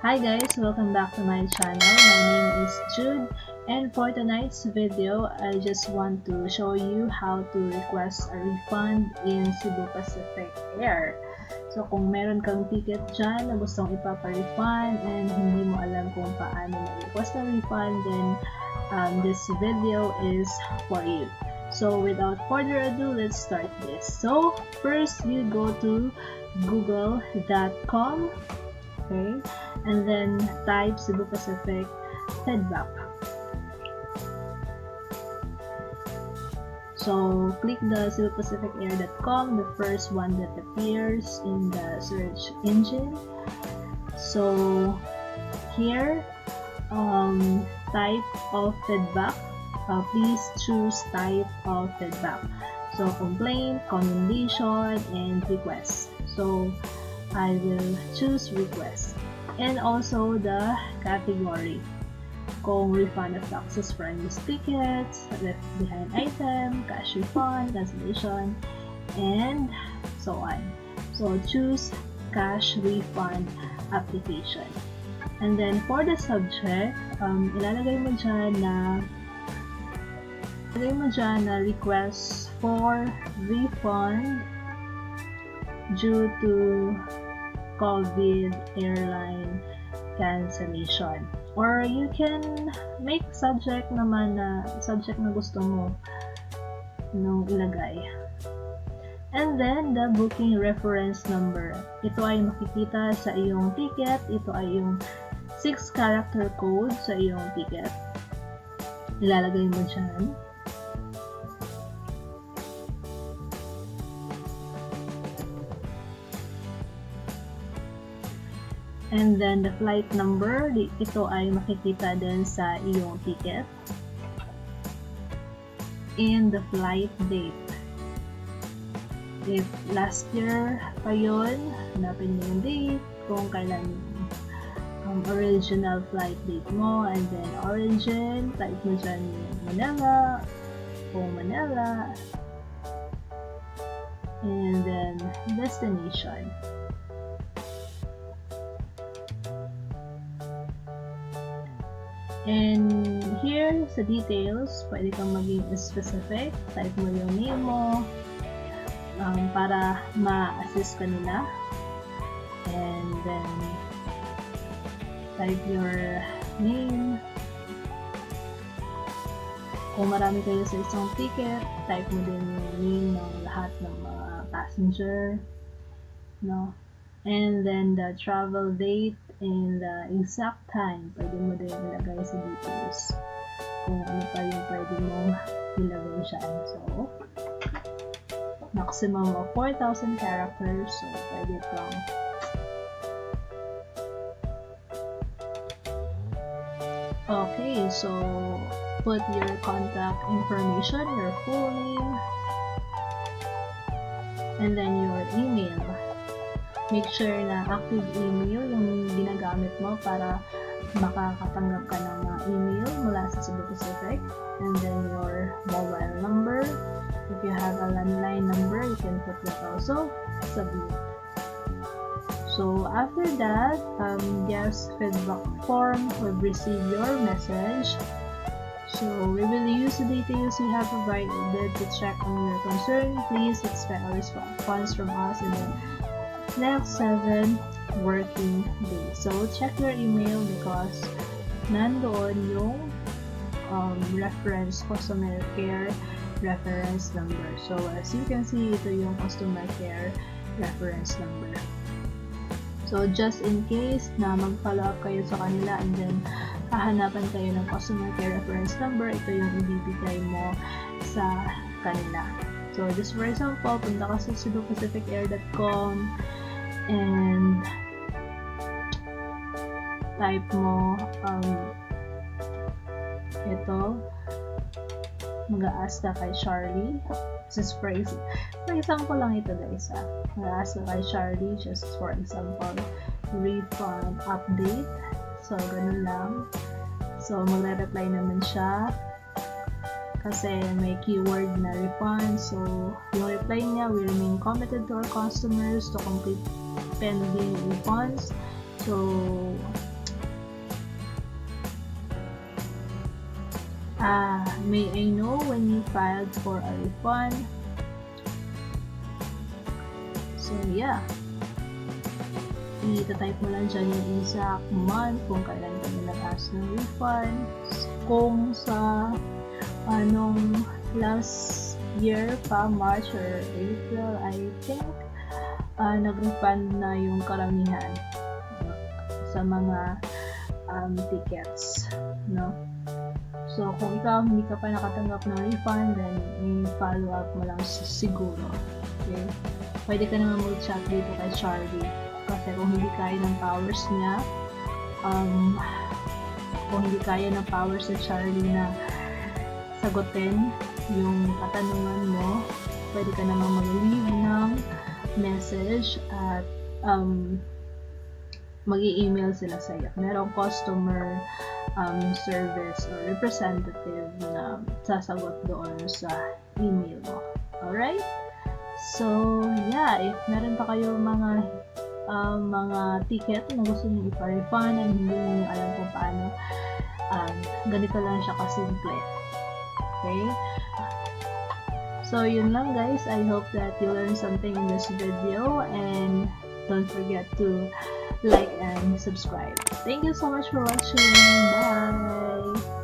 Hi guys, welcome back to my channel. My name is Jude, and for tonight's video, I just want to show you how to request a refund in Cebupacific Air. So kung meron kang ticket dyan na gustong ipapa-refund and hindi mo alam kung paano mag-request ng refund, then this video is for you. So without further ado, let's start this. So first, you go to google.com, okay, and then type Cebupacific feedback. So click the cebupacificair.com, the first one that appears in the search engine. So here, type of feedback. Please choose type of feedback. So complaint, commendation, and request. So I will choose request. And also the category. Kung refund of taxes for unused tickets, left behind item, cash refund, cancellation, and so on. So choose cash refund application. And then for the subject, ilalagay mo dyan na request for refund due to COVID airline cancellation. Or you can make subject naman na subject na gusto mo nung ilagay. And then the booking reference number. Ito ay makikita sa iyong ticket. Ito ay yung 6-character code sa iyong ticket. Ilalagay mo dyan. And then the flight number, ito ay makikita din sa iyong ticket. And the flight date. If last year pa yun, hanapin mo yung date, kung kailan yung original flight date mo, and then origin, type mo dyan yung Manila, kung Manila, and then destination. And here sa details, pwede kang maging specific. Type mo yung name mo para ma-assist ka nila. And then type your name. Kung marami kayo sa isang ticket, type mo din yung name ng lahat ng mga passenger, no? And then the travel date and the exact time, pwede mo din ilagay sa details kung ano pa yung pwede mong ilagay dyan. So, maximum of 4,000 characters. So, pwede pang okay, so put your contact information, your full name, and then your email. Make sure na active email yung ginagamit mo para makakatanggap ka ng mga email mula sa Cebupacific. And then your mobile number. If you have a landline number, you can put that also. Submit. So after that, yes, feedback form will receive your message. So we will use the details you have provided to check on your concern. Please expect a response from us in the next 7 working days. So check your email because nandoon yung reference customer care reference number. So as you can see, ito yung customer care reference number. So just in case na mag-follow up kayo sa kanila and then hahanapan kayo ng customer care reference number, ito yung ibibigay mo sa kanila. So just for example, punta ka sa cebupacificair.com and type mo ito, mag-a-ask ka kay Charlie. Just for example lang ito guys, mag-a-ask ka kay Charlie, just for example, refund update. So ganun lang. So magre-reply naman siya kasi may keyword na refund. So yung reply niya, we remain committed to our customers to complete pending refunds. So May I know when you filed for a refund? So yeah, itatype mo lang dyan yung exact month kung kailan ka nilabas ng refund, kung sa anong last year pa, March or April, I think, nag-refund na yung karamihan sa mga tickets, no? So, kung ikaw hindi ka pa nakatanggap ng refund, then i-follow up mo lang siguro. Okay? Pwede ka naman mag-chat dito kay Charlie. Kasi kung hindi kaya ng powers niya, kung hindi kaya ng powers ni Charlie na sagutin yung katanungan mo, pwede ka naman mag-leave ng message at mag-i-email sila sa iyo. Merong customer service or representative na sasagot doon sa email mo. Alright? So, yeah, if meron pa kayo mga ticket na gusto niyo ipa-refund and hindi niyo alam kung paano, ganito lang siya kasimple. Okay? So, yun lang guys. I hope that you learned something in this video, and don't forget to like and subscribe. Thank you so much for watching. Bye!